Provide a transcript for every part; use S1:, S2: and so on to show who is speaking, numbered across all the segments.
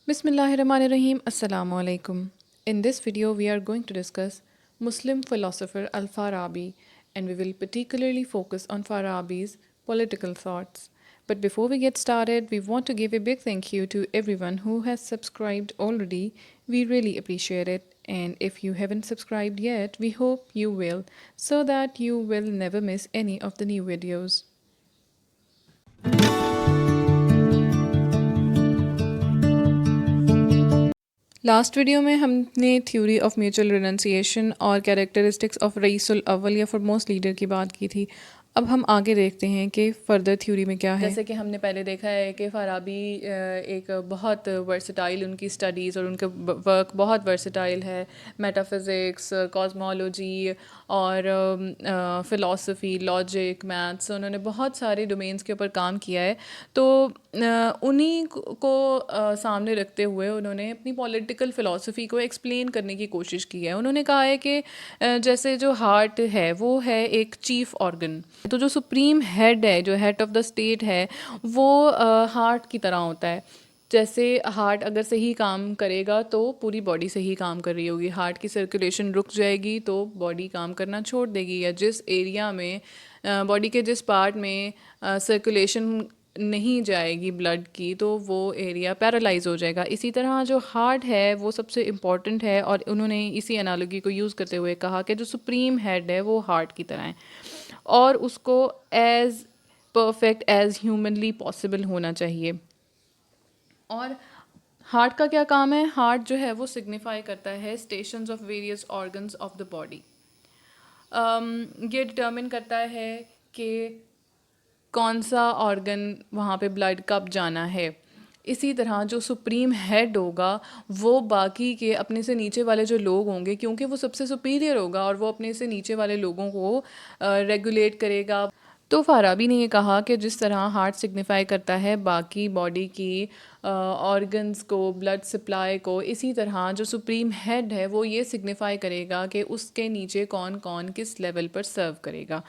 S1: Bismillahirrahmanirrahim. Assalamu alaikum. In this video, we are going to discuss Muslim philosopher Al-Farabi, and we will particularly focus on Farabi's political thoughts. But before we get started, we want to give a big thank you to everyone who has subscribed already. We really appreciate it. And if you haven't subscribed yet, we hope you will, so that you will never miss any of the new videos. Last video میں ہم نے theory of mutual ریننسیشن اور characteristics of رئیس الاول یا فورموسٹ leader کی بات کی تھی. اب ہم آگے دیکھتے ہیں کہ فردر تھیوری میں کیا ہے. جیسے کہ ہم نے پہلے دیکھا ہے کہ فارابی ایک بہت ورسٹائل، ان کی اسٹڈیز اور ان کا ورک بہت ورسٹائل ہے. میٹا فزکس، کاسمولوجی اور فلاسفی، لاجک، میتھس، انہوں نے بہت سارے ڈومینس کے اوپر کام کیا ہے. تو انہی کو سامنے رکھتے ہوئے انہوں نے اپنی پولیٹیکل فلاسفی کو ایکسپلین کرنے کی کوشش کی ہے. انہوں نے کہا ہے کہ جیسے جو ہارٹ ہے وہ ہے ایک چیف آرگن، تو جو سپریم ہیڈ ہے، جو ہیڈ آف دا اسٹیٹ ہے، وہ ہارٹ کی طرح ہوتا ہے. جیسے ہارٹ اگر صحیح کام کرے گا تو پوری باڈی صحیح کام کر رہی ہوگی. ہارٹ کی سرکولیشن رک جائے گی تو باڈی کام کرنا چھوڑ دے گی، یا جس ایریا میں باڈی کے جس پارٹ میں سرکولیشن نہیں جائے گی بلڈ کی تو وہ ایریا پیرالائز ہو جائے گا. اسی طرح جو ہارٹ ہے وہ سب سے امپورٹنٹ ہے، اور انہوں نے اسی انالوگی کو یوز کرتے ہوئے کہا کہ جو سپریم ہیڈ ہے وہ ہارٹ کی طرح ہے، اور اس کو as perfect as humanly possible ہونا چاہیے. اور ہارٹ کا کیا کام ہے؟ ہارٹ جو ہے وہ سگنیفائی کرتا ہے stations of various organs of the body. یہ ڈٹرمن کرتا ہے کہ کون سا آرگن وہاں پہ بلڈ کب جانا ہے. اسی طرح جو سپریم ہیڈ ہوگا وہ باقی کے اپنے سے نیچے والے جو لوگ ہوں گے، کیونکہ وہ سب سے سپیریئر ہوگا اور وہ اپنے سے نیچے والے لوگوں کو ریگولیٹ کرے گا. تو فارابی نے یہ کہا کہ جس طرح ہارٹ سگنیفائی کرتا ہے باقی باڈی کی آرگنز کو، بلڈ سپلائی کو، اسی طرح جو سپریم ہیڈ ہے وہ یہ سگنیفائی کرے گا کہ اس کے نیچے کون کون کس لیول پر سرو کرے گا.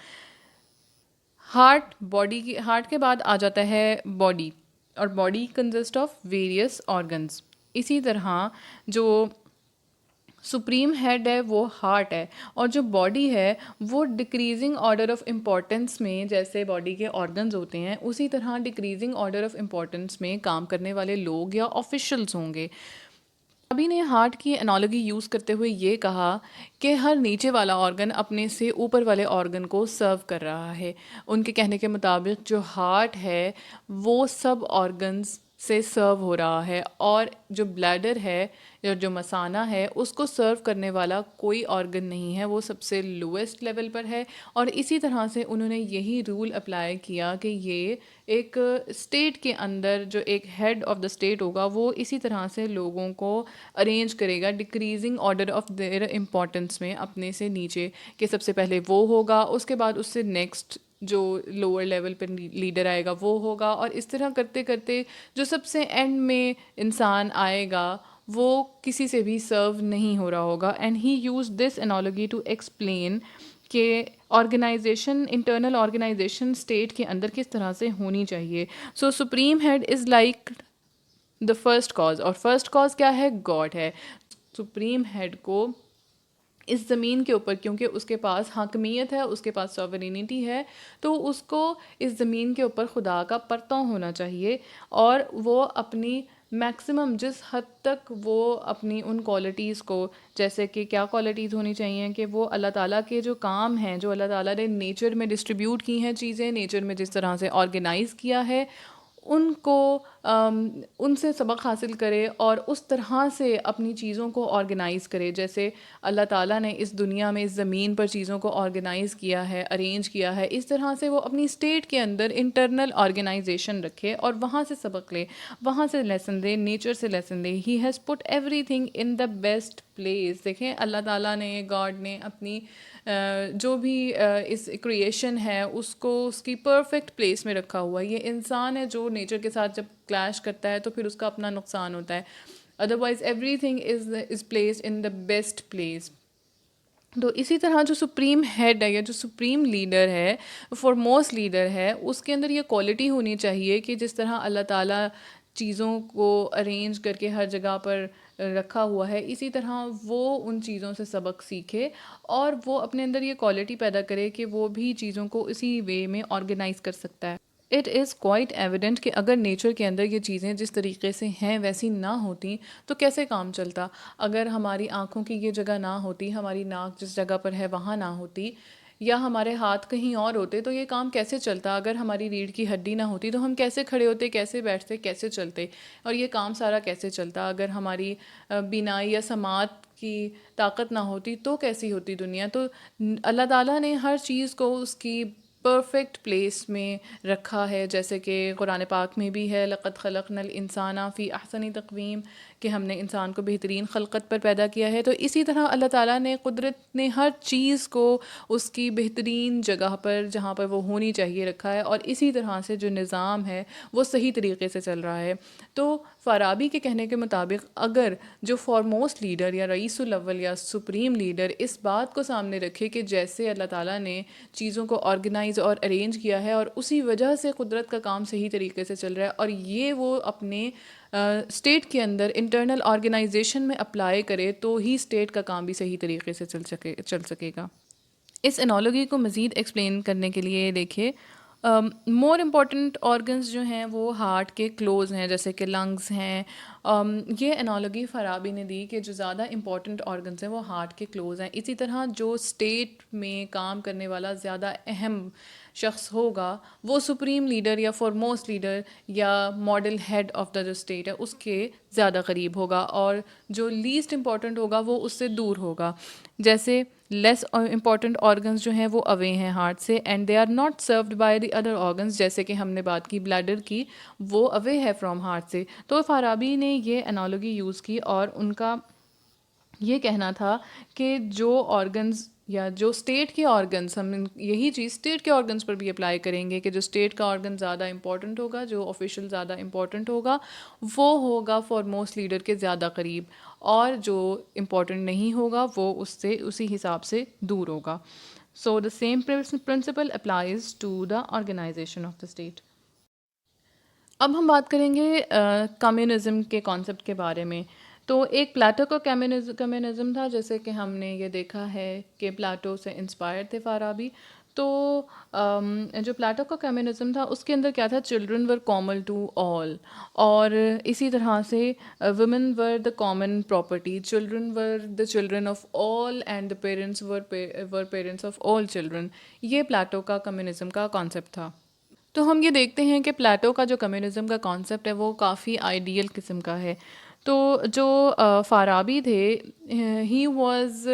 S1: ہارٹ کے بعد آ جاتا ہے باڈی، اور body consist of various organs. اسی طرح جو سپریم ہیڈ ہے وہ ہارٹ ہے، اور جو باڈی ہے وہ ڈکریزنگ آرڈر آف امپورٹنس میں، جیسے باڈی کے آرگنز ہوتے ہیں اسی طرح ڈکریزنگ آرڈر آف امپورٹنس میں کام کرنے والے لوگ یا آفیشلز ہوں گے. ابھی نے ہارٹ کی انالوگی یوز کرتے ہوئے یہ کہا کہ ہر نیچے والا آرگن اپنے سے اوپر والے آرگن کو سرو کر رہا ہے. ان کے کہنے کے مطابق جو ہارٹ ہے وہ سب آرگنز سے سرو ہو رہا ہے، اور جو بلیڈر ہے یا جو مثانہ ہے اس کو سرو کرنے والا کوئی آرگن نہیں ہے، وہ سب سے لویسٹ لیول پر ہے. اور اسی طرح سے انہوں نے یہی رول اپلائی کیا کہ یہ ایک اسٹیٹ کے اندر جو ایک ہیڈ آف دا اسٹیٹ ہوگا وہ اسی طرح سے لوگوں کو ارینج کرے گا decreasing order of their importance میں، اپنے سے نیچے، کہ سب سے پہلے وہ ہوگا، اس کے بعد اس سے نیکسٹ جو لوور لیول پہ لیڈر آئے گا وہ ہوگا، اور اس طرح کرتے کرتے جو سب سے اینڈ میں انسان آئے گا وہ کسی سے بھی سرو نہیں ہو رہا ہوگا. And he use this analogy to explain کہ آرگنائزیشن، انٹرنل آرگنائزیشن اسٹیٹ کے اندر کس طرح سے ہونی چاہیے. So supreme head is like the first cause, اور فرسٹ کاز کیا ہے؟ گاڈ ہے. سپریم ہیڈ کو اس زمین کے اوپر، کیونکہ اس کے پاس حاکمیت ہے، اس کے پاس سوورینٹی ہے، تو اس کو اس زمین کے اوپر خدا کا پرتو ہونا چاہیے، اور وہ اپنی میکسیمم جس حد تک وہ اپنی ان کوالٹیز کو، جیسے کہ کیا کوالٹیز ہونی چاہیے کہ وہ اللہ تعالیٰ کے جو کام ہیں، جو اللہ تعالیٰ نے نیچر میں ڈسٹریبیوٹ کی ہیں چیزیں، نیچر میں جس طرح سے آرگنائز کیا ہے، ان کو ان سے سبق حاصل کرے اور اس طرح سے اپنی چیزوں کو آرگنائز کرے. جیسے اللہ تعالیٰ نے اس دنیا میں اس زمین پر چیزوں کو آرگنائز کیا ہے، ارینج کیا ہے، اس طرح سے وہ اپنی اسٹیٹ کے اندر انٹرنل آرگنائزیشن رکھے اور وہاں سے سبق لے، وہاں سے لیسن دے، نیچر سے lesson they. He has put every thing in the best place. دیکھیں اللہ تعالیٰ نے، گاڈ نے اپنی جو بھی اس کریشن ہے اس کو اس کی پرفیکٹ پلیس میں رکھا ہوا ہے. یہ انسان ہے جو نیچر کے ساتھ جب کلیش کرتا ہے تو پھر اس کا اپنا نقصان ہوتا ہے. Otherwise every thing is placed in the best place. تو اسی طرح جو سپریم ہیڈ ہے یا جو سپریم لیڈر ہے، فار موسٹ لیڈر ہے، اس کے اندر یہ کوالٹی ہونی چاہیے کہ جس طرح اللہ تعالیٰ چیزوں کو ارینج کر کے ہر جگہ پر رکھا ہوا ہے، اسی طرح وہ ان چیزوں سے سبق سیکھے اور وہ اپنے اندر یہ کوالٹی پیدا کرے کہ وہ بھی چیزوں کو اسی وے میں آرگنائز کر سکتا ہے۔ اٹ از کوائٹ ایویڈنٹ کہ اگر نیچر کے اندر یہ چیزیں جس طریقے سے ہیں ویسی نہ ہوتی تو کیسے کام چلتا؟ اگر ہماری آنکھوں کی یہ جگہ نہ ہوتی، ہماری ناک جس جگہ پر ہے وہاں نہ ہوتی، یا ہمارے ہاتھ کہیں اور ہوتے تو یہ کام کیسے چلتا؟ اگر ہماری ریڑھ کی ہڈی نہ ہوتی تو ہم کیسے کھڑے ہوتے، کیسے بیٹھتے، کیسے چلتے، اور یہ کام سارا کیسے چلتا؟ اگر ہماری بینائی یا سماعت کی طاقت نہ ہوتی تو کیسی ہوتی دنیا؟ تو اللہ تعالیٰ نے ہر چیز کو اس کی پرفیکٹ پلیس میں رکھا ہے، جیسے کہ قرآن پاک میں بھی ہے لَقَدْ خَلَقْنَا الْإِنسَانَ فِي أَحْسَنِ تَقْوِيمٍ، کہ ہم نے انسان کو بہترین خلقت پر پیدا کیا ہے۔ تو اسی طرح اللہ تعالیٰ نے قدرت نے ہر چیز کو اس کی بہترین جگہ پر جہاں پر وہ ہونی چاہیے رکھا ہے، اور اسی طرح سے جو نظام ہے وہ صحیح طریقے سے چل رہا ہے۔ تو فارابی کے کہنے کے مطابق اگر جو فارموسٹ لیڈر یا رئیس الاول یا سپریم لیڈر اس بات کو سامنے رکھے کہ جیسے اللہ تعالیٰ نے چیزوں کو آرگنائز اور ارینج کیا ہے اور اسی وجہ سے قدرت کا کام صحیح طریقے سے چل رہا ہے، اور یہ وہ اپنے اسٹیٹ کے اندر انٹرنل آرگنائزیشن میں اپلائی کرے تو ہی اسٹیٹ کا کام بھی صحیح طریقے سے چل سکے گا۔ اس انالوگی کو مزید ایکسپلین کرنے کے لیے دیکھیے، مور امپورٹنٹ آرگنز جو ہیں وہ ہارٹ کے کلوز ہیں، جیسے کہ لنگز ہیں۔ یہ انالوگی فارابی نے دی کہ جو زیادہ امپورٹنٹ آرگنز ہیں وہ ہارٹ کے کلوز ہیں۔ اسی طرح جو اسٹیٹ میں کام کرنے والا زیادہ اہم شخص ہوگا وہ سپریم لیڈر یا فارموسٹ لیڈر یا ماڈل ہیڈ آف دا جو اسٹیٹ ہے اس کے زیادہ قریب ہوگا، اور جو لیسٹ امپورٹنٹ ہوگا وہ اس سے دور ہوگا۔ جیسے لیس امپورٹنٹ آرگنز جو ہیں وہ اوے ہیں ہارٹ سے، and they are not served by the other organs, جیسے کہ ہم نے بات کی بلیڈر کی، وہ اوے ہے فرام ہارٹ سے۔ تو فارابی نے یہ انالوگی یوز کی اور ان کا یہ کہنا تھا کہ جو آرگنز یا جو اسٹیٹ کے آرگنز، ہم یہی چیز اسٹیٹ کے آرگنز پر بھی اپلائی کریں گے کہ جو اسٹیٹ کا آرگن زیادہ امپورٹنٹ ہوگا، جو آفیشیل زیادہ امپورٹنٹ ہوگا، وہ ہوگا فارموسٹ لیڈر کے زیادہ قریب، اور جو امپورٹنٹ نہیں ہوگا وہ اس سے اسی حساب سے دور ہوگا۔ So the same principle applies to the organization of the state. اب ہم بات کریں گے کمیونزم کے کانسیپٹ کے بارے میں۔ تو ایک پلاٹو کا کمیونزم تھا، جیسے کہ ہم نے یہ دیکھا ہے کہ پلاٹو سے انسپائر تھے فارابی۔ تو جو پلاٹو کا کمیونزم تھا اس کے اندر کیا تھا، children were common to all, اور اسی طرح سے women were the common property, children were the children of all and the parents were parents of all children. یہ پلاٹو کا کمیونزم کا کانسیپٹ تھا۔ تو ہم یہ دیکھتے ہیں کہ پلاٹو کا جو کمیونزم کا کانسیپٹ ہے وہ کافی آئیڈیل قسم کا ہے۔ تو جو فارابی تھے، ہی واز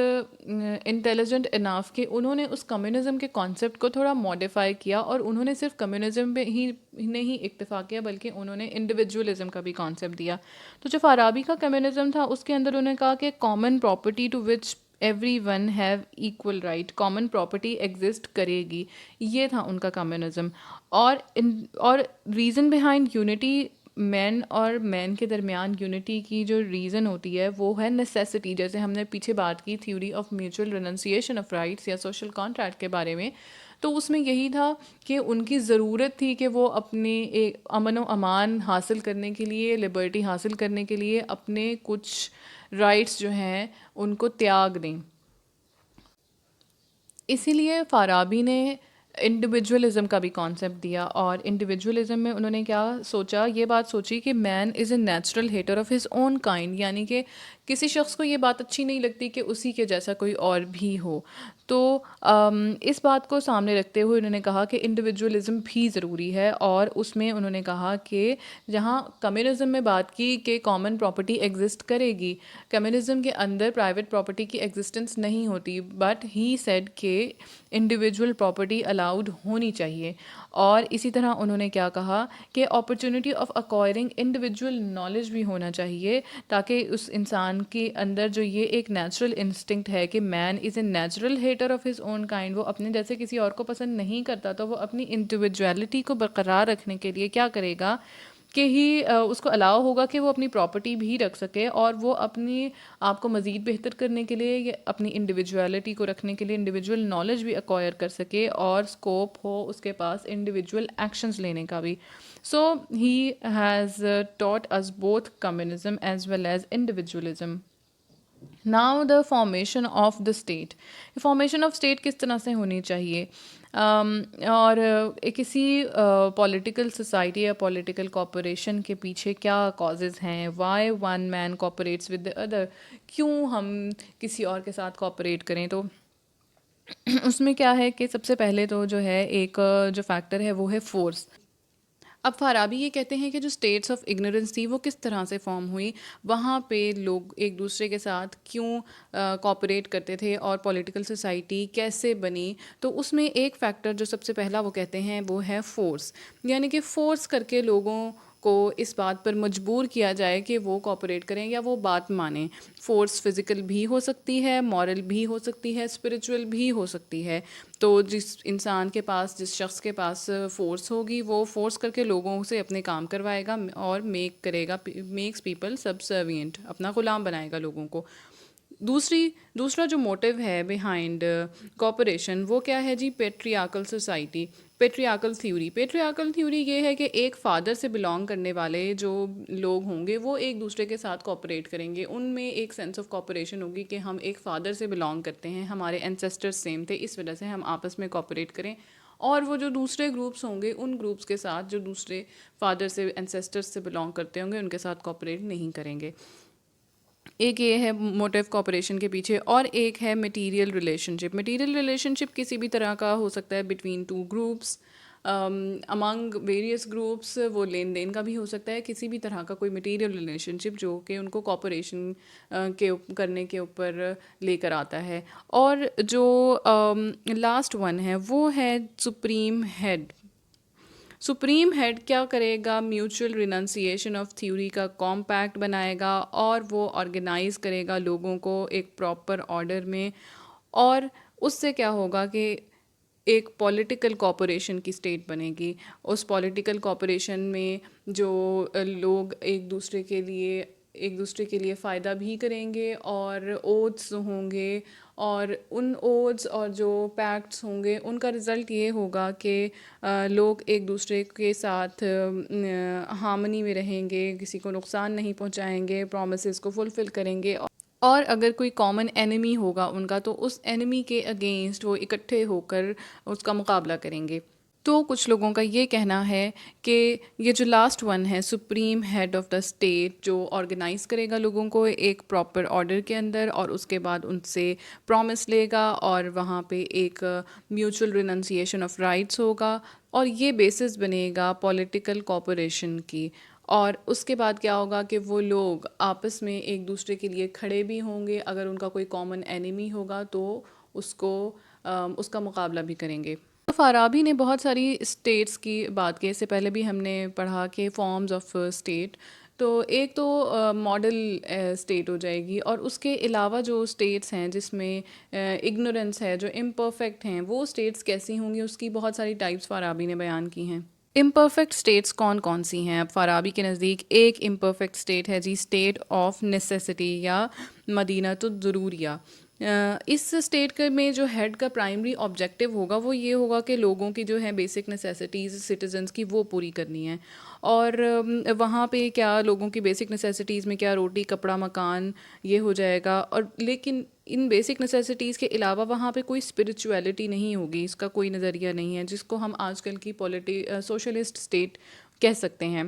S1: انٹیلیجنٹ انف کہ انہوں نے اس کمیونزم کے کانسیپٹ کو تھوڑا ماڈیفائی کیا، اور انہوں نے صرف کمیونزم پہ ہی نہیں اکتفا کیا بلکہ انہوں نے انڈیویجولزم کا بھی کانسیپٹ دیا۔ تو جو فارابی کا کمیونزم تھا اس کے اندر انہوں نے کہا کہ common property to which every one have equal right, common property exist کرے گی، یہ تھا ان کا کمیونزم۔ اور ریزن بیہائنڈ یونٹی، مین اور مین کے درمیان یونٹی کی جو ریزن ہوتی ہے وہ ہے نیسیسٹی، جیسے ہم نے پیچھے بات کی theory of mutual renunciation of rights یا سوشل کانٹریکٹ کے بارے میں، تو اس میں یہی تھا کہ ان کی ضرورت تھی کہ وہ اپنے امن و امان حاصل کرنے کے لیے، لبرٹی حاصل کرنے کے لیے اپنے کچھ رائٹس جو ہیں ان کو تیاگ دیں۔ اسی لیے فارابی نے انڈیویجولزم کا بھی کانسیپٹ دیا، اور انڈیویجولزم میں انہوں نے کیا سوچا، یہ بات سوچی کہ man is a natural hater of his own kind, یعنی کہ کسی شخص کو یہ بات اچھی نہیں لگتی کہ اسی کے جیسا کوئی اور بھی ہو۔ تو اس بات کو سامنے رکھتے ہوئے انہوں نے کہا کہ انڈیویجولزم بھی ضروری ہے، اور اس میں انہوں نے کہا کہ جہاں کمیونزم میں بات کی کہ کامن پراپرٹی ایگزسٹ کرے گی، کمیونزم کے اندر پرائیویٹ پراپرٹی کی ایگزسٹنس نہیں ہوتی، بٹ ہی سیڈ کہ انڈیویجول پراپرٹی الاؤڈ ہونی چاہیے۔ اور اسی طرح انہوں نے کیا کہا کہ opportunity of acquiring individual knowledge بھی ہونا چاہیے، تاکہ اس انسان کے اندر جو یہ ایک نیچرل انسٹنکٹ ہے کہ man is a natural hater of his own kind, وہ اپنے جیسے کسی اور کو پسند نہیں کرتا، تو وہ اپنی انڈیویجویلٹی کو برقرار رکھنے کے لیے کیا کرے گا کہ ہی اس کو الاؤ ہوگا کہ وہ اپنی پراپرٹی بھی رکھ سکے، اور وہ اپنی آپ کو مزید بہتر کرنے کے لیے، اپنی انڈیویجویلٹی کو رکھنے کے لیے انڈیویجول نالج بھی ایکوائر کر سکے، اور اسکوپ ہو اس کے پاس انڈیویجول ایکشنز لینے کا بھی۔ So he has taught us both communism as well as individualism. Now the formation of the state. Formation of state کس طرح سے ہونی چاہیے اور کسی پولیٹیکل سوسائٹی یا پولیٹیکل کارپوریشن کے پیچھے کیا کازز ہیں، why one man cooperates with the other, کیوں ہم کسی اور کے ساتھ کوپریٹ کریں. تو اس میں کیا ہے کہ سب سے پہلے تو جو ہے ایک جو فیکٹر ہے وہ ہے فورس. اب فارابی یہ کہتے ہیں کہ جو اسٹیٹس آف اگنورینس تھی وہ کس طرح سے فارم ہوئی، وہاں پہ لوگ ایک دوسرے کے ساتھ کیوں کوپریٹ کرتے تھے اور پولیٹیکل سوسائٹی کیسے بنی. تو اس میں ایک فیکٹر جو سب سے پہلا وہ کہتے ہیں وہ ہے فورس، یعنی کہ فورس کر کے لوگوں کو اس بات پر مجبور کیا جائے کہ وہ کوپریٹ کریں یا وہ بات مانیں. فورس فزیکل بھی ہو سکتی ہے، مورل بھی ہو سکتی ہے، اسپریچول بھی ہو سکتی ہے. تو جس انسان کے پاس، جس شخص کے پاس فورس ہوگی وہ فورس کر کے لوگوں سے اپنے کام کروائے گا اور میکس پیپل سبسروینٹ، اپنا غلام بنائے گا لوگوں کو. دوسرا جو موٹیو ہے بیہائنڈ کوپریشن وہ کیا ہے جی؟ Patriarchal society, patriarchal theory. Patriarchal theory یہ ہے کہ ایک فادر سے بلانگ کرنے والے جو لوگ ہوں گے وہ ایک دوسرے کے ساتھ کوپریٹ کریں گے. ان میں ایک سینس آف کوپریشن ہوگی کہ ہم ایک فادر سے بلانگ کرتے ہیں، ہمارے اینسیسٹرز سیم تھے، اس وجہ سے ہم آپس میں کوپریٹ کریں. اور وہ جو دوسرے گروپس ہوں گے ان گروپس کے ساتھ جو دوسرے فادر سے، اینسیسٹرز سے بلانگ کرتے ہوں گے ان کے ساتھ کوپریٹ نہیں کریں گے. ایک یہ ہے موٹیو کوپریشن کے پیچھے. اور ایک ہے میٹیریل ریلیشن شپ. میٹیریل ریلیشن شپ کسی بھی طرح کا ہو سکتا ہے بٹوین ٹو گروپس، امنگ ویریس گروپس. وہ لین دین کا بھی ہو سکتا ہے، کسی بھی طرح کا کوئی میٹیریل ریلیشن شپ جو کہ ان کو کوپریشن کرنے کے اوپر لے کر آتا ہے. اور جو لاسٹ ون ہے وہ ہے سپریم ہیڈ. سپریم ہیڈ کیا کرے گا؟ میوچل ریننسیشن آف تھیوری کا کمپیکٹ بنائے گا اور وہ آرگنائز کرے گا لوگوں کو ایک پراپر آرڈر میں. اور اس سے کیا ہوگا کہ ایک پولیٹیکل کوپریشن کی اسٹیٹ بنے گی. اس پولیٹیکل کوپریشن میں جو لوگ ایک دوسرے کے لیے فائدہ بھی کریں گے اور اوتھس ہوں گے، اور ان اوتھس اور جو پیکٹس ہوں گے ان کا رزلٹ یہ ہوگا کہ لوگ ایک دوسرے کے ساتھ ہارمنی میں رہیں گے، کسی کو نقصان نہیں پہنچائیں گے، پرومسز کو فلفل کریں گے. اور اگر کوئی کامن اینیمی ہوگا ان کا تو اس اینیمی کے اگینسٹ وہ اکٹھے ہو کر اس کا مقابلہ کریں گے. تو کچھ لوگوں کا یہ کہنا ہے کہ یہ جو لاسٹ ون ہے supreme head of the state, جو آرگنائز کرے گا لوگوں کو ایک پراپر آرڈر کے اندر اور اس کے بعد ان سے پرومس لے گا اور وہاں پہ ایک میوچل ریننسیشن آف رائٹس ہوگا، اور یہ بیسس بنے گا پولیٹیکل کوپریشن کی. اور اس کے بعد کیا ہوگا کہ وہ لوگ آپس میں ایک دوسرے کے لیے کھڑے بھی ہوں گے، اگر ان کا کوئی کامن اینیمی ہوگا تو اس کا مقابلہ بھی کریں گے. فارابی نے بہت ساری اسٹیٹس کی بات کی، اس سے پہلے بھی ہم نے پڑھا کہ فارمز آف اسٹیٹ. تو ایک تو ماڈل اسٹیٹ ہو جائے گی، اور اس کے علاوہ جو اسٹیٹس ہیں جس میں اگنورینس ہے، جو امپرفیکٹ ہیں، وہ اسٹیٹس کیسی ہوں گی، اس کی بہت ساری ٹائپس فارابی نے بیان کی ہیں. امپرفیکٹ اسٹیٹس کون کون سی ہیں؟ اب فارابی کے نزدیک ایک امپرفیکٹ اسٹیٹ ہے جی اسٹیٹ آف نیسیسٹی یا مدینۃ الضروریہ. اس اسٹیٹ میں جو ہیڈ کا پرائمری آبجیکٹیو ہوگا وہ یہ ہوگا کہ لوگوں کی جو ہے بیسک نیسیسٹیز سٹیزنس کی وہ پوری کرنی ہے. اور وہاں پہ کیا لوگوں کی بیسک نیسیسٹیز میں کیا روٹی، کپڑا، مکان یہ ہو جائے گا. اور لیکن ان بیسک نیسیسٹیز کے علاوہ وہاں پہ کوئی اسپریچویلٹی نہیں ہوگی، اس کا کوئی نظریہ نہیں ہے، جس کو ہم آج کل کی سوشلسٹ اسٹیٹ کہہ سکتے ہیں.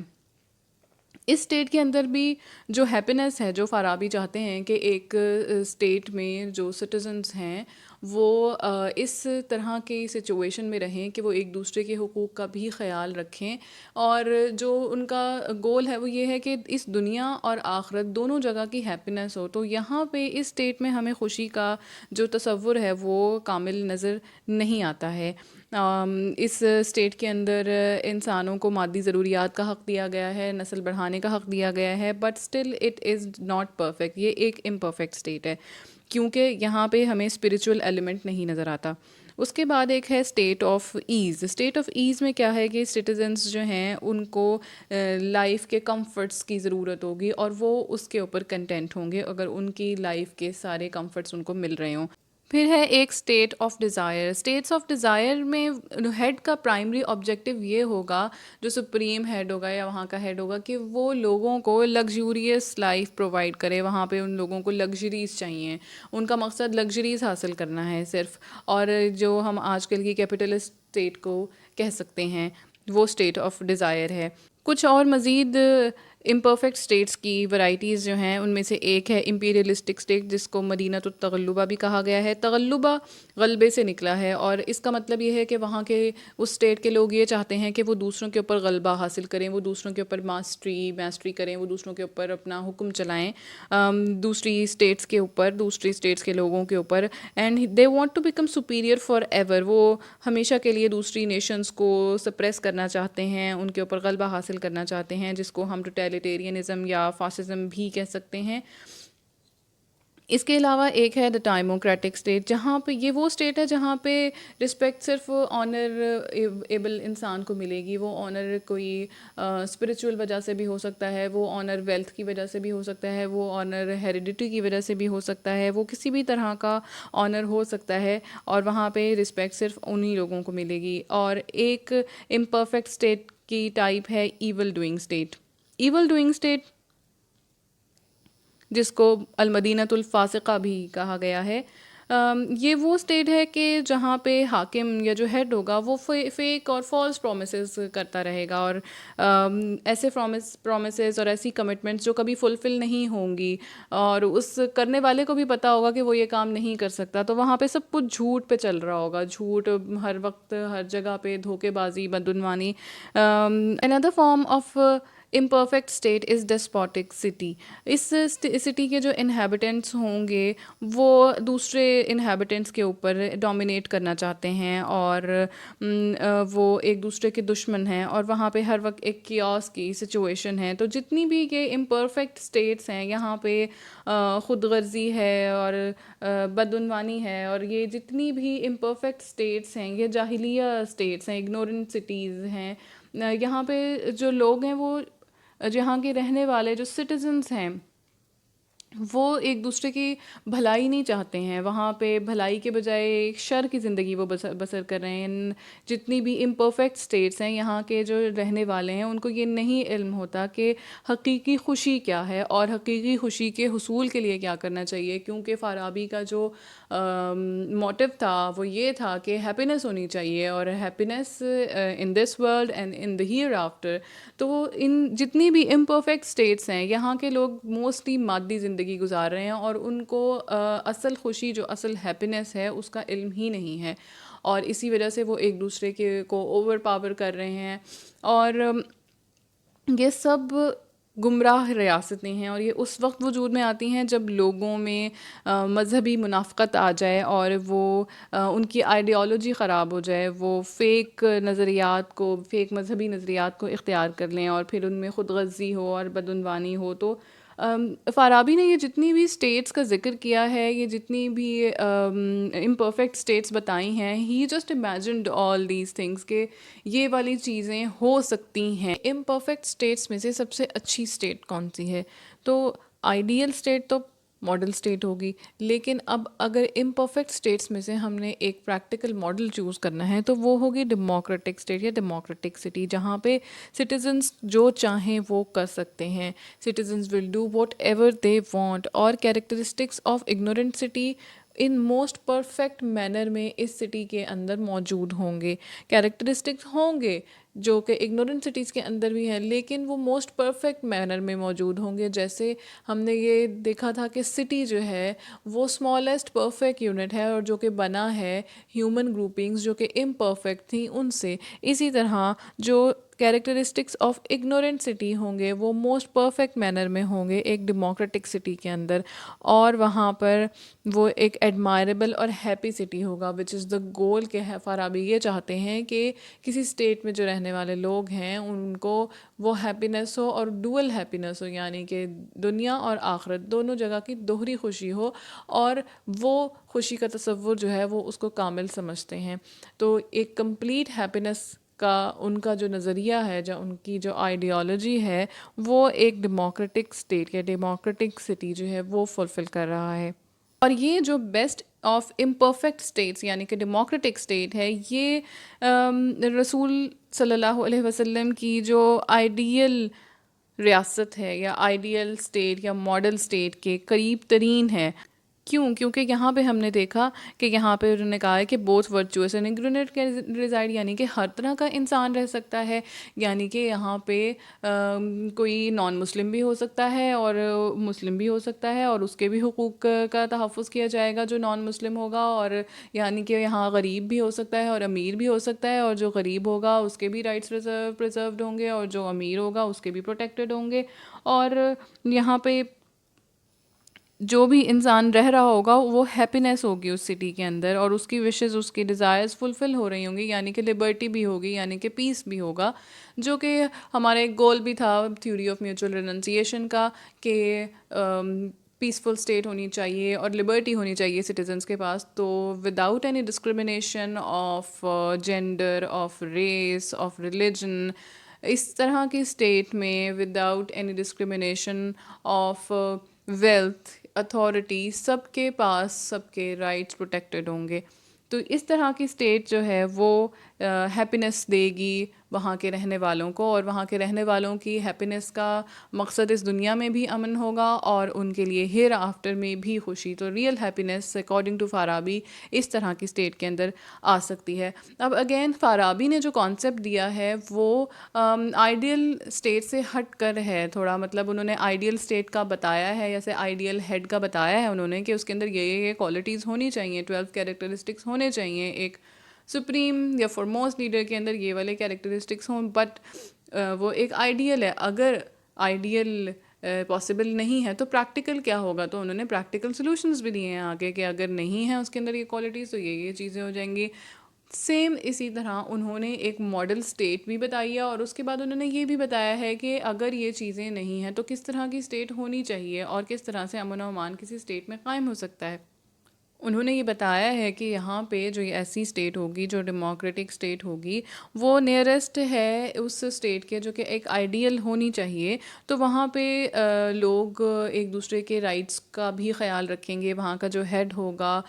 S1: اس اسٹیٹ کے اندر بھی جو ہیپینس ہے، جو فارابی چاہتے ہیں کہ ایک اسٹیٹ میں جو سٹیزنس ہیں وہ اس طرح کی سچویشن میں رہیں کہ وہ ایک دوسرے کے حقوق کا بھی خیال رکھیں. اور جو ان کا گول ہے وہ یہ ہے کہ اس دنیا اور آخرت دونوں جگہ کی ہیپینس ہو. تو یہاں پہ اس اسٹیٹ میں ہمیں خوشی کا جو تصور ہے وہ کامل نظر نہیں آتا ہے. اس اسٹیٹ کے اندر انسانوں کو مادی ضروریات کا حق دیا گیا ہے، نسل بڑھانے کا حق دیا گیا ہے، but still it is not perfect. یہ ایک امپرفیکٹ اسٹیٹ ہے کیونکہ یہاں پہ ہمیں اسپریچول ایلیمنٹ نہیں نظر آتا. اس کے بعد ایک ہے state of as. State of as میں کیا ہے کہ سٹیزنس جو ہیں ان کو لائف کے کمفرٹس کی ضرورت ہوگی اور وہ اس کے اوپر کنٹینٹ ہوں گے اگر ان کی لائف کے سارے کمفرٹس ان کو مل رہے ہوں. پھر ہے ایک state of desire. States of desire میں ہیڈ کا پرائمری آبجیکٹیو یہ ہوگا, جو سپریم ہیڈ ہوگا یا وہاں کا ہیڈ ہوگا, کہ وہ لوگوں کو لگژوریس لائف پرووائڈ کرے. وہاں پہ ان لوگوں کو لگژریز چاہیے, ان کا مقصد لگژریز حاصل کرنا ہے صرف. اور جو ہم آج کل کی کیپٹلسٹ اسٹیٹ کو کہہ سکتے ہیں, وہ اسٹیٹ آف ڈیزائر ہے. کچھ اور مزید امپرفیکٹ اسٹیٹس کی ورائٹیز جو ہیں, ان میں سے ایک ہے امپیریلسٹک اسٹیٹ, جس کو مدینۃ التغلبہ بھی کہا گیا ہے. تغلبہ غلبے سے نکلا ہے, اور اس کا مطلب یہ ہے کہ وہاں کے اس اسٹیٹ کے لوگ یہ چاہتے ہیں کہ وہ دوسروں کے اوپر غلبہ حاصل کریں, وہ دوسروں کے اوپر میسٹری کریں, وہ دوسروں کے اوپر اپنا حکم چلائیں, دوسری اسٹیٹس کے اوپر, دوسری اسٹیٹس کے لوگوں کے اوپر. And they want to become superior forever. وہ ہمیشہ کے لیے دوسری نیشنز کو سپریس کرنا چاہتے ہیں, ان کے اوپر غلبہ حاصل کرنا چاہتے ہیں, جس کو ہم ٹوٹیلیٹیرینزم یا فاسزم بھی کہہ سکتے ہیں. اس کے علاوہ ایک ہے دا ڈیموکریٹک اسٹیٹ, جہاں پہ یہ وہ اسٹیٹ ہے جہاں پہ رسپیکٹ صرف آنر ایبل انسان کو ملے گی. وہ آنر کوئی اسپریچول وجہ سے بھی ہو سکتا ہے, وہ آنر ویلتھ کی وجہ سے بھی ہو سکتا ہے, وہ آنر ہیریڈیٹی کی وجہ سے بھی ہو سکتا ہے, وہ کسی بھی طرح کا آنر ہو سکتا ہے, اور وہاں پہ رسپیکٹ صرف انہی لوگوں کو ملے گی. اور ایک امپرفیکٹ اسٹیٹ کی ٹائپ ہے evil doing state. Evil doing state, جس کو المدینۃ الفاسقہ بھی کہا گیا ہے, یہ وہ اسٹیٹ ہے کہ جہاں پہ حاکم یا جو ہیڈ ہوگا وہ فیک اور فالس پرومسز کرتا رہے گا, اور ایسے پرومسز اور ایسی کمٹمنٹس جو کبھی فلفل نہیں ہوں گی, اور اس کرنے والے کو بھی پتہ ہوگا کہ وہ یہ کام نہیں کر سکتا. تو وہاں پہ سب کچھ جھوٹ پہ چل رہا ہوگا, جھوٹ ہر وقت ہر جگہ پہ, دھوکے بازی, بدعنوانی. another form of imperfect state is despotic city. اس سٹی کے جو انہیبیٹنٹس ہوں گے وہ دوسرے انہیبیٹنٹس کے اوپر ڈومینیٹ کرنا چاہتے ہیں, اور وہ ایک دوسرے کے دشمن ہیں, اور وہاں پہ ہر وقت ایک کیوس کی سچویشن ہے. تو جتنی بھی یہ امپرفیکٹ اسٹیٹس ہیں, یہاں پہ خود غرضی ہے اور بدعنوانی ہے, اور یہ جتنی بھی امپرفیکٹ اسٹیٹس ہیں یہ جاہلیہ اسٹیٹس ہیں, اگنورنٹ سٹیز ہیں. یہاں پہ جو لوگ ہیں, وہ جہاں کے رہنے والے جو سٹیزنس ہیں, وہ ایک دوسرے کی بھلائی نہیں چاہتے ہیں. وہاں پہ بھلائی کے بجائے شر کی زندگی وہ بسر کر رہے ہیں. جتنی بھی امپرفیکٹ اسٹیٹس ہیں, یہاں کے جو رہنے والے ہیں ان کو یہ نہیں علم ہوتا کہ حقیقی خوشی کیا ہے, اور حقیقی خوشی کے حصول کے لیے کیا کرنا چاہیے. کیونکہ فارابی کا جو موٹیو تھا وہ یہ تھا کہ ہیپینس ہونی چاہیے, اور happiness in this world and in the hereafter. تو ان جتنی بھی امپرفیکٹ اسٹیٹس ہیں, یہاں کے لوگ موسٹلی مادی زندگی گزار رہے ہیں, اور ان کو اصل خوشی, جو اصل ہیپینس ہے, اس کا علم ہی نہیں ہے, اور اسی وجہ سے وہ ایک دوسرے کے کو اوور پاور کر رہے ہیں. اور یہ سب گمراہ ریاستیں ہیں, اور یہ اس وقت وجود میں آتی ہیں جب لوگوں میں مذہبی منافقت آ جائے, اور وہ ان کی آئیڈیالوجی خراب ہو جائے, وہ فیک نظریات کو, فیک مذہبی نظریات کو اختیار کر لیں, اور پھر ان میں خود غرضی ہو اور بدعنوانی ہو. تو فارابی نے یہ جتنی بھی اسٹیٹس کا ذکر کیا ہے, یہ جتنی بھی امپرفیکٹ اسٹیٹس بتائی ہیں, he just imagined all these things کہ یہ والی چیزیں ہو سکتی ہیں. امپرفیکٹ اسٹیٹس میں سے سب سے اچھی اسٹیٹ کون سی ہے؟ تو آئیڈیل اسٹیٹ تو ماڈل اسٹیٹ ہوگی, لیکن اب اگر امپرفیکٹ اسٹیٹس میں سے ہم نے ایک پریکٹیکل ماڈل چوز کرنا ہے تو وہ ہوگی ڈیموکریٹک اسٹیٹ یا ڈیموکریٹک سٹی, جہاں پہ سٹیزنس جو چاہیں وہ کر سکتے ہیں. Citizens will do what ever they want, اور characteristics of ignorant city in most perfect manner میں اس سٹی کے اندر موجود ہوں گے. کیریکٹرسٹکس ہوں گے جو کہ اگنورنٹ سٹیز کے اندر بھی ہیں, لیکن وہ موسٹ پرفیکٹ مینر میں موجود ہوں گے. جیسے ہم نے یہ دیکھا تھا کہ سٹی جو ہے وہ اسمالسٹ پرفیکٹ یونٹ ہے, اور جو کہ بنا ہے ہیومن گروپنگز جو کہ امپرفیکٹ تھیں ان سے. اسی طرح جو کیریکٹرسٹکس آف اگنورنٹ سٹی ہوں گے وہ موسٹ پرفیکٹ مینر میں ہوں گے ایک ڈیموکریٹک سٹی کے اندر, اور وہاں پر وہ ایک ایڈمائربل اور ہیپی سٹی ہوگا, وچ از دا گول. کہ فارابی یہ چاہتے ہیں کہ کسی اسٹیٹ میں جو رہنے والے لوگ ہیں ان کو وہ ہیپینس ہو, اور ڈوئل ہیپینس ہو, یعنی کہ دنیا اور آخرت دونوں جگہ کی دوہری خوشی ہو, اور وہ خوشی کا تصور جو ہے وہ اس کو کامل سمجھتے ہیں. تو ایک کمپلیٹ ہیپینس کا ان کا جو نظریہ ہے, جو ان کی جو آئیڈیالوجی ہے, وہ ایک ڈیموکریٹک اسٹیٹ یا ڈیموکریٹک سٹی جو ہے وہ فلفل کر رہا ہے. اور یہ جو بیسٹ آف امپرفیکٹ اسٹیٹس یعنی کہ ڈیموکریٹک اسٹیٹ ہے، یہ رسول صلی اللہ علیہ وسلم کی جو آئیڈیل ریاست ہے یا آئیڈیل اسٹیٹ یا ماڈل اسٹیٹ کے قریب ترین ہے. کیونکہ یہاں پہ ہم نے دیکھا کہ یہاں پہ انہوں نے کہا ہے کہ both virtuous and ingredient reside, یعنی کہ ہر طرح کا انسان رہ سکتا ہے. یعنی کہ یہاں پہ کوئی نان مسلم بھی ہو سکتا ہے اور مسلم بھی ہو سکتا ہے، اور اس کے بھی حقوق کا تحفظ کیا جائے گا جو نان مسلم ہوگا. اور یعنی کہ یہاں غریب بھی ہو سکتا ہے اور امیر بھی ہو سکتا ہے، اور جو غریب ہوگا اس کے بھی رائٹس پریزروڈ ہوں گے، اور جو امیر ہوگا اس کے بھی پروٹیکٹڈ ہوں گے. اور یہاں پہ جو بھی انسان رہ رہا ہوگا وہ ہیپینیس ہوگی اس سٹی کے اندر، اور اس کی وشز، اس کی ڈیزائرز فلفل ہو رہی ہوں گی. یعنی کہ لبرٹی بھی ہوگی، یعنی کہ پیس بھی ہوگا، جو کہ ہمارا ایک گول بھی تھا تھیوری آف میوچل ریننسیشن کا، کہ پیسفل اسٹیٹ ہونی چاہیے اور لبرٹی ہونی چاہیے سٹیزنس کے پاس. تو without any discrimination of gender, of race, of religion, اس طرح کی اسٹیٹ میں without any discrimination of wealth, authority, سب کے پاس سب کے رائٹس پروٹیکٹڈ ہوں گے. تو اس طرح کی اسٹیٹ جو ہے وہ ہیپینس دے گی وہاں کے رہنے والوں کو، اور وہاں کے رہنے والوں کی ہیپینس کا مقصد اس دنیا میں بھی امن ہوگا اور ان کے لیے ہیئر آفٹر میں بھی خوشی. تو real happiness according to Farabi اس طرح کی اسٹیٹ کے اندر آ سکتی ہے. اب اگین فارابی نے جو کانسیپٹ دیا ہے وہ آئیڈیل اسٹیٹ سے ہٹ کر ہے تھوڑا. مطلب انہوں نے آئیڈیل اسٹیٹ کا بتایا ہے، جیسے آئیڈیل ہیڈ کا بتایا ہے انہوں نے کہ اس کے اندر یہ کوالٹیز ہونی چاہیے، 12 کیریکٹرسٹکس ہونے چاہیے. ایک سپریم یا فارموسٹ لیڈر کے اندر یہ والے کیریکٹرسٹکس ہوں. بٹ وہ ایک آئیڈیل ہے، اگر آئیڈیل پاسبل نہیں ہے تو پریکٹیکل کیا ہوگا. تو انہوں نے پریکٹیکل سولوشنز بھی دیے ہیں آگے کہ اگر نہیں ہے اس کے اندر یہ کوالٹیز تو یہ چیزیں ہو جائیں گی. سیم اسی طرح انہوں نے ایک ماڈل اسٹیٹ بھی بتائی ہے، اور اس کے بعد انہوں نے یہ بھی بتایا ہے کہ اگر یہ چیزیں نہیں ہیں تو کس طرح کی اسٹیٹ ہونی چاہیے اور کس طرح سے امن و امان کسی اسٹیٹ میں قائم ہو سکتا ہے. انہوں نے یہ بتایا ہے کہ یہاں پہ جو ایسی اسٹیٹ ہوگی جو ڈیموکریٹک اسٹیٹ ہوگی وہ نیئرسٹ ہے اس اسٹیٹ کے جو کہ ایک آئیڈیل ہونی چاہیے. تو وہاں پہ لوگ ایک دوسرے کے رائٹس کا بھی خیال رکھیں گے. وہاں کا جو ہیڈ ہوگا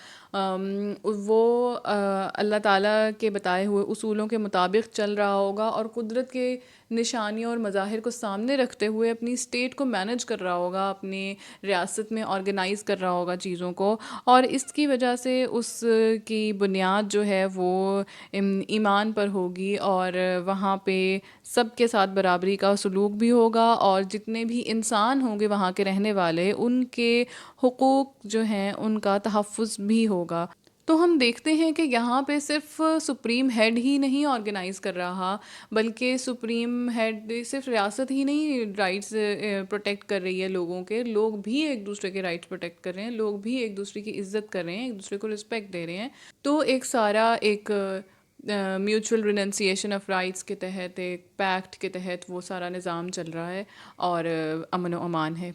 S1: وہ اللہ تعالیٰ کے بتائے ہوئے اصولوں کے مطابق چل رہا ہوگا، اور قدرت کے نشانیوں اور مظاہر کو سامنے رکھتے ہوئے اپنی اسٹیٹ کو مینج کر رہا ہوگا، اپنی ریاست میں آرگنائز کر رہا ہوگا چیزوں کو. اور اس کی وجہ سے اس کی بنیاد جو ہے وہ ایمان پر ہوگی، اور وہاں پہ سب کے ساتھ برابری کا سلوک بھی ہوگا، اور جتنے بھی انسان ہوں گے وہاں کے رہنے والے ان کے حقوق جو ہیں ان کا تحفظ بھی ہوگا. تو ہم دیکھتے ہیں کہ یہاں پہ صرف سپریم ہیڈ ہی نہیں آرگنائز کر رہا، بلکہ سپریم ہیڈ صرف ریاست ہی نہیں رائٹس پروٹیکٹ کر رہی ہے لوگوں کے، لوگ بھی ایک دوسرے کے رائٹس پروٹیکٹ کر رہے ہیں، لوگ بھی ایک دوسرے کی عزت کر رہے ہیں، ایک دوسرے کو رسپیکٹ دے رہے ہیں. تو ایک سارا ایک میوچل ریننسیشن آف رائٹس کے تحت، ایک پیکٹ کے تحت وہ سارا نظام چل رہا ہے اور امن و امان ہے.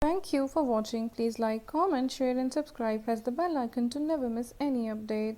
S1: Thank you for watching. Please like, comment, share and subscribe. Press the bell icon to never miss any update.